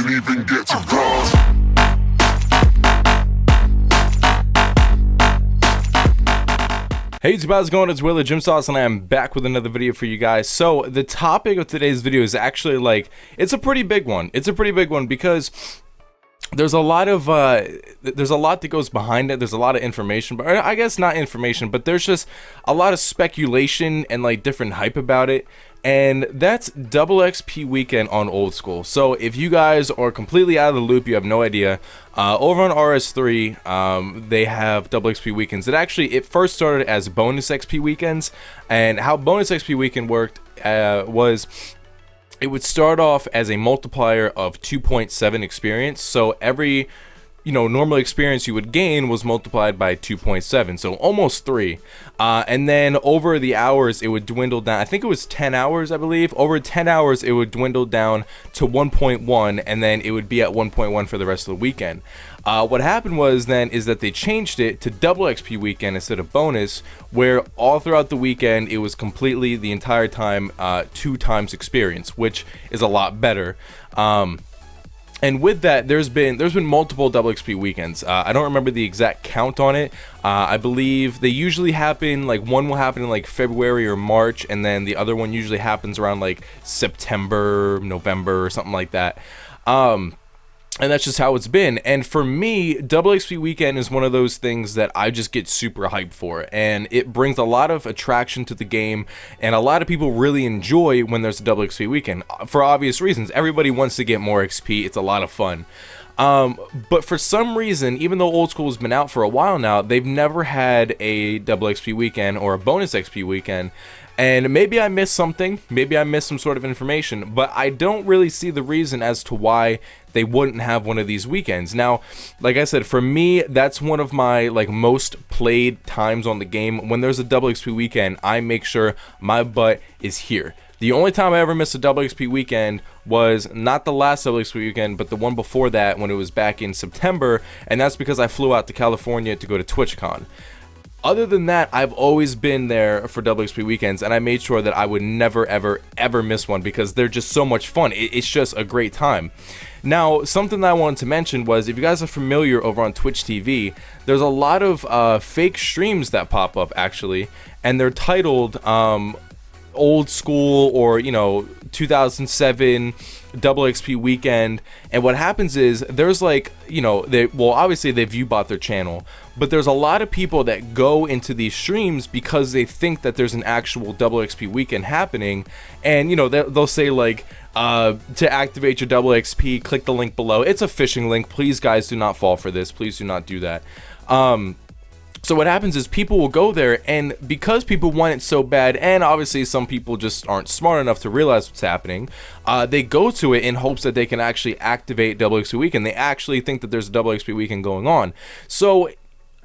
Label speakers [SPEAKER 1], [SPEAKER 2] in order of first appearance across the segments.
[SPEAKER 1] can even get to cross.
[SPEAKER 2] Hey YouTube, how's it going? It's Will of JimSauce and I am back with another video for you guys. So the topic of today's video is actually it's a pretty big one. It's a pretty big one because there's a lot that goes behind it. There's a lot of information, but I guess not information, but there's just a lot of speculation and like different hype about it. And that's double XP weekend on Old School. So if you guys are completely out of the loop, you have no idea, over on RS3 they have double XP weekends. It first started as bonus XP weekends, and how bonus XP weekend worked was it would start off as a multiplier of 2.7 experience. So every normal experience you would gain was multiplied by 2.7, so almost 3. And then over the hours, it would dwindle down. I think it was 10 hours, I believe. Over 10 hours, it would dwindle down to 1.1, and then it would be at 1.1 for the rest of the weekend. What happened was is that they changed it to double XP weekend instead of bonus, where all throughout the weekend, it was completely the entire time 2 times experience, which is a lot better. And with that, there's been multiple double XP weekends. I don't remember the exact count on it. I believe they usually happen, one will happen in February or March, and then the other one usually happens around September, November, or something like that. And that's just how it's been. And for me, double XP weekend is one of those things that I just get super hyped for, and it brings a lot of attraction to the game, and a lot of people really enjoy when there's a double XP weekend for obvious reasons. Everybody wants to get more XP. It's a lot of fun. But for some reason, even though Old School has been out for a while now, they've never had a double XP weekend or a bonus XP weekend. And maybe I missed something, maybe I missed some sort of information, but I don't really see the reason as to why they wouldn't have one of these weekends. Now, like I said, for me, that's one of my most played times on the game. When there's a double XP weekend, I make sure my butt is here. The only time I ever missed a double XP weekend was not the last double XP weekend, but the one before that when it was back in September, and that's because I flew out to California to go to TwitchCon. Other than that, I've always been there for double XP weekends, and I made sure that I would never, ever, ever miss one because they're just so much fun. It's just a great time. Now, something that I wanted to mention was, if you guys are familiar over on Twitch TV, there's a lot of fake streams that pop up, actually, and they're titled Old School or 2007 double XP weekend. And what happens is there's obviously they view bot their channel, but there's a lot of people that go into these streams because they think that there's an actual double XP weekend happening, and they'll say to activate your double XP, click the link below. It's a phishing link. Please guys, do not fall for this. Please do not do that. So what happens is people will go there, and because people want it so bad, and obviously some people just aren't smart enough to realize what's happening, they go to it in hopes that they can actually activate double XP weekend. They actually think that there's a double XP weekend going on. So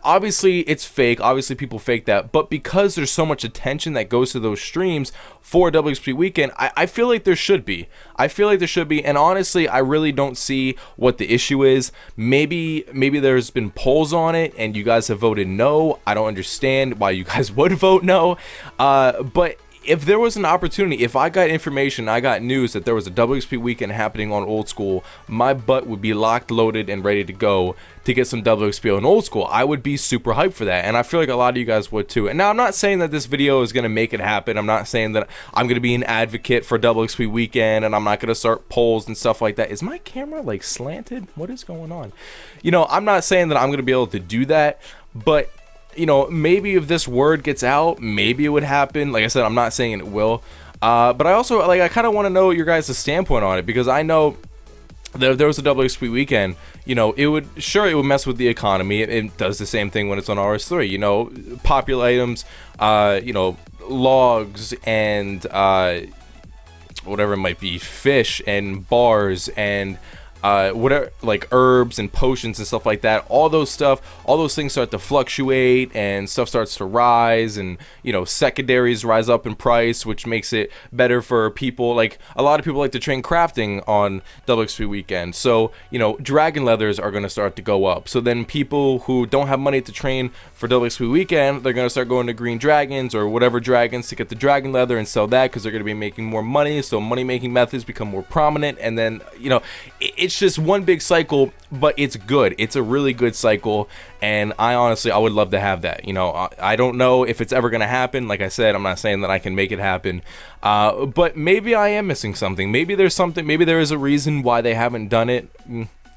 [SPEAKER 2] obviously it's fake, obviously people fake that, but because there's so much attention that goes to those streams for double XP weekend, I feel like there should be. And honestly, I really don't see what the issue is. Maybe there's been polls on it and you guys have voted no. I don't understand why you guys would vote no, but if there was an opportunity, if I got information, I got news that there was a double XP weekend happening on Old School, my butt would be locked, loaded, and ready to go to get some double XP on Old School. I would be super hyped for that, and I feel like a lot of you guys would too. And now I'm not saying that this video is going to make it happen. I'm not saying that I'm going to be an advocate for double XP weekend, and I'm not going to start polls and stuff like that. Is my camera slanted? What is going on? I'm not saying that I'm going to be able to do that, but maybe if this word gets out, maybe it would happen. Like I said, I'm not saying it will, but I also I kind of want to know your guys' standpoint on it, because I know that if there was a double XP weekend, it would mess with the economy. It does the same thing when it's on RS3. Popular items, logs and whatever it might be, fish and bars and whatever, herbs and potions and stuff like that, all those things start to fluctuate and stuff starts to rise, and secondaries rise up in price, which makes it better for people. A lot of people like to train crafting on double XP weekend, so dragon leathers are going to start to go up. So then people who don't have money to train for double XP weekend, they're going to start going to green dragons or whatever dragons to get the dragon leather and sell that, because they're going to be making more money. So money making methods become more prominent, and then it's just one big cycle, but it's good. It's a really good cycle, and I would love to have that. You know, I don't know if it's ever gonna happen. Like I said, I'm not saying that I can make it happen, but maybe I am missing something. Maybe there's something. Maybe there is a reason why they haven't done it.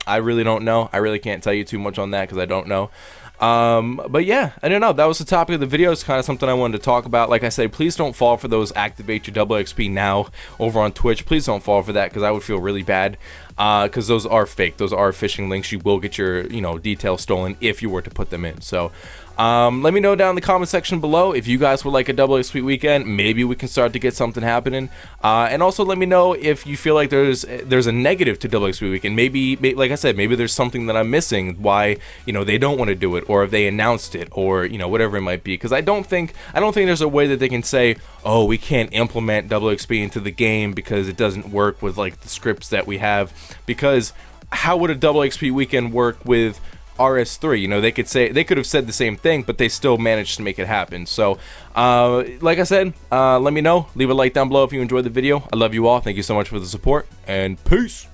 [SPEAKER 2] I really don't know. I really can't tell you too much on that because I don't know. But yeah, I don't know. That was the topic of the video. It's kind of something I wanted to talk about. Like I said, please don't fall for those activate your double XP now over on Twitch. Please don't fall for that because I would feel really bad. Because those are fake. Those are phishing links. You will get your, details stolen if you were to put them in. So, let me know down in the comment section below if you guys would like a double XP weekend. Maybe we can start to get something happening. And also let me know if you feel like there's a negative to double XP weekend. Maybe, like I said, maybe there's something that I'm missing. Why, they don't want to do it, or if they announced it, or whatever it might be. Because I don't think there's a way that they can say, oh, we can't implement double XP into the game because it doesn't work with like the scripts that we have. Because how would a double XP weekend work with RS3? They could have said the same thing, but they still managed to make it happen. So like I said, let me know. Leave a like down below if you enjoyed the video. I love you all. Thank you so much for the support, and peace.